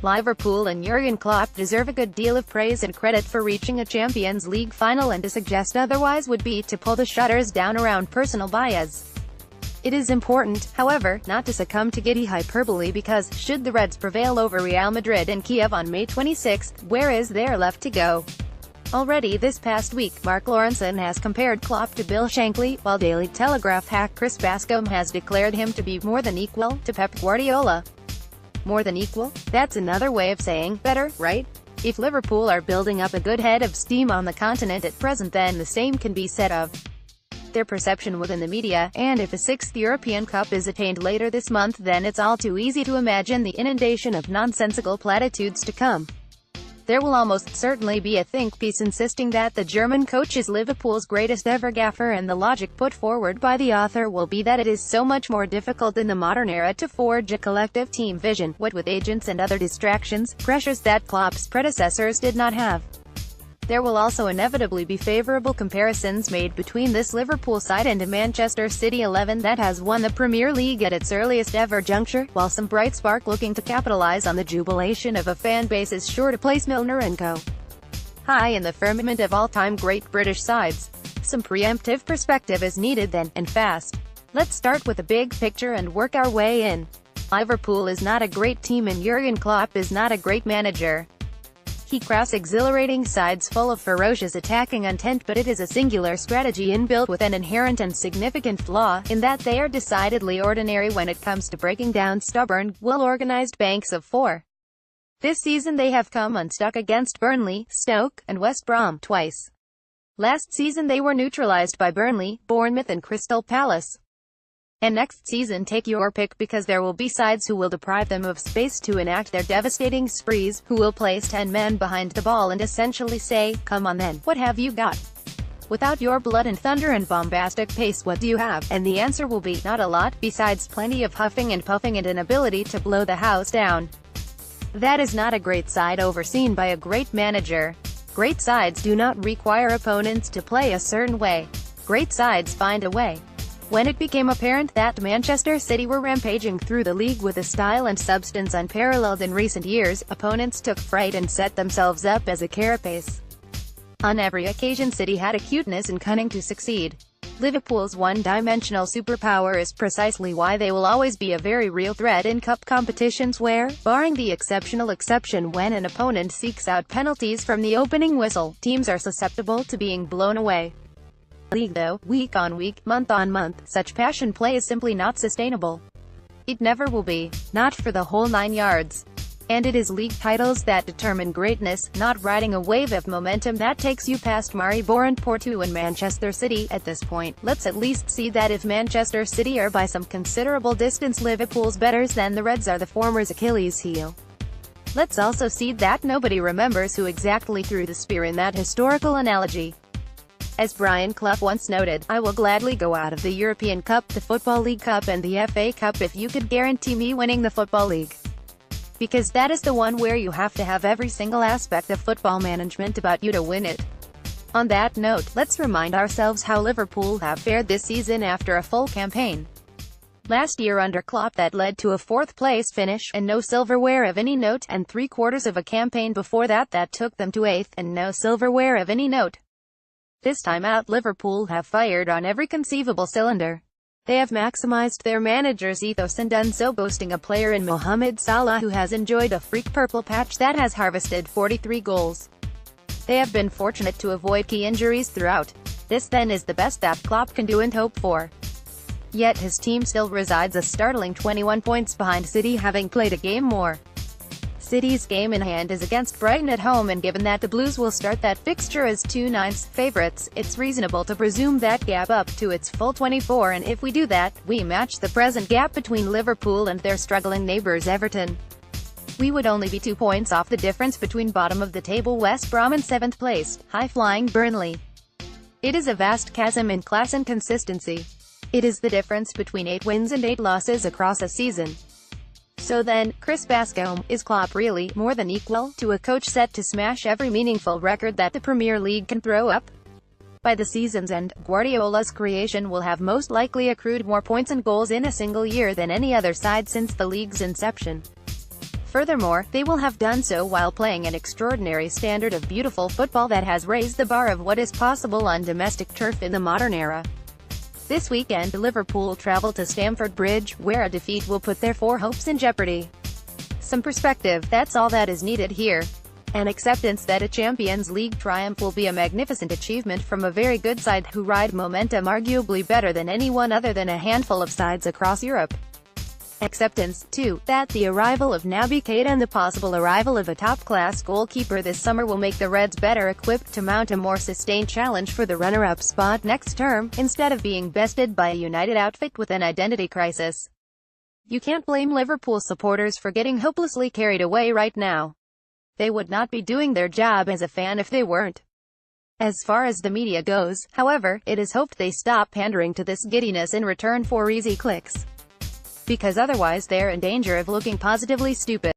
Liverpool and Jurgen Klopp deserve a good deal of praise and credit for reaching a Champions League final, and to suggest otherwise would be to pull the shutters down around personal bias. It is important, however, not to succumb to giddy hyperbole, because, should the Reds prevail over Real Madrid in Kiev on May 26, where is there left to go? Already this past week, Mark Lawrenson has compared Klopp to Bill Shankly, while Daily Telegraph hack Chris Bascombe has declared him to be more than equal to Pep Guardiola. More than equal? That's another way of saying better, right? If Liverpool are building up a good head of steam on the continent at present, then the same can be said of their perception within the media, and if a sixth European Cup is attained later this month, then it's all too easy to imagine the inundation of nonsensical platitudes to come. There will almost certainly be a think piece insisting that the German coach is Liverpool's greatest ever gaffer, and the logic put forward by the author will be that it is so much more difficult in the modern era to forge a collective team vision, what with agents and other distractions, pressures that Klopp's predecessors did not have. There will also inevitably be favourable comparisons made between this Liverpool side and a Manchester City 11 that has won the Premier League at its earliest ever juncture, while some bright spark looking to capitalise on the jubilation of a fan base is sure to place Milner & co. high in the firmament of all-time great British sides. Some preemptive perspective is needed then, and fast. Let's start with the big picture and work our way in. Liverpool is not a great team, and Jurgen Klopp is not a great manager. He crafts exhilarating sides full of ferocious attacking intent, but it is a singular strategy inbuilt with an inherent and significant flaw, in that they are decidedly ordinary when it comes to breaking down stubborn, well-organized banks of four. This season they have come unstuck against Burnley, Stoke, and West Brom twice. Last season they were neutralized by Burnley, Bournemouth and Crystal Palace. And next season take your pick, because there will be sides who will deprive them of space to enact their devastating sprees, who will place 10 men behind the ball and essentially say, "Come on then, what have you got? Without your blood and thunder and bombastic pace, what do you have?" And the answer will be, not a lot, besides plenty of huffing and puffing and an ability to blow the house down. That is not a great side overseen by a great manager. Great sides do not require opponents to play a certain way. Great sides find a way. When it became apparent that Manchester City were rampaging through the league with a style and substance unparalleled in recent years, opponents took fright and set themselves up as a carapace. On every occasion City had acuteness and cunning to succeed. Liverpool's one-dimensional superpower is precisely why they will always be a very real threat in cup competitions where, barring the exceptional exception when an opponent seeks out penalties from the opening whistle, teams are susceptible to being blown away. League though, week on week, month on month, such passion play is simply not sustainable. It never will be. Not for the whole 9 yards. And it is league titles that determine greatness, not riding a wave of momentum that takes you past Maribor and Porto and Manchester City. At this point, let's at least see that if Manchester City are by some considerable distance Liverpool's betters, then the Reds are the former's Achilles heel. Let's also see that nobody remembers who exactly threw the spear in that historical analogy. As Brian Clough once noted, "I will gladly go out of the European Cup, the Football League Cup and the FA Cup if you could guarantee me winning the Football League. Because that is the one where you have to have every single aspect of football management about you to win it." On that note, let's remind ourselves how Liverpool have fared this season after a full campaign. Last year under Klopp that led to a 4th place finish, and no silverware of any note, and 3/4 of a campaign before that that took them to 8th, and no silverware of any note. This time out Liverpool have fired on every conceivable cylinder. They have maximized their manager's ethos and done so boasting a player in Mohamed Salah who has enjoyed a freak purple patch that has harvested 43 goals. They have been fortunate to avoid key injuries throughout. This then is the best that Klopp can do and hope for. Yet his team still resides a startling 21 points behind City, having played a game more. City's game in hand is against Brighton at home, and given that the Blues will start that fixture as 2-9 favourites, it's reasonable to presume that gap up to its full 24, and if we do that, we match the present gap between Liverpool and their struggling neighbours Everton. We would only be 2 points off the difference between bottom of the table West Brom and 7th placed, high-flying Burnley. It is a vast chasm in class and consistency. It is the difference between 8 wins and 8 losses across a season. So then, Chris Bascombe, is Klopp really more than equal to a coach set to smash every meaningful record that the Premier League can throw up? By the season's end, Guardiola's creation will have most likely accrued more points and goals in a single year than any other side since the league's inception. Furthermore, they will have done so while playing an extraordinary standard of beautiful football that has raised the bar of what is possible on domestic turf in the modern era. This weekend, Liverpool travel to Stamford Bridge, where a defeat will put their 4 hopes in jeopardy. Some perspective, that's all that is needed here. An acceptance that a Champions League triumph will be a magnificent achievement from a very good side, who ride momentum arguably better than anyone other than a handful of sides across Europe. Acceptance, too, that the arrival of Naby Keita and the possible arrival of a top-class goalkeeper this summer will make the Reds better equipped to mount a more sustained challenge for the runner-up spot next term, instead of being bested by a United outfit with an identity crisis. You can't blame Liverpool supporters for getting hopelessly carried away right now. They would not be doing their job as a fan if they weren't. As far as the media goes, however, it is hoped they stop pandering to this giddiness in return for easy clicks. Because otherwise they're in danger of looking positively stupid.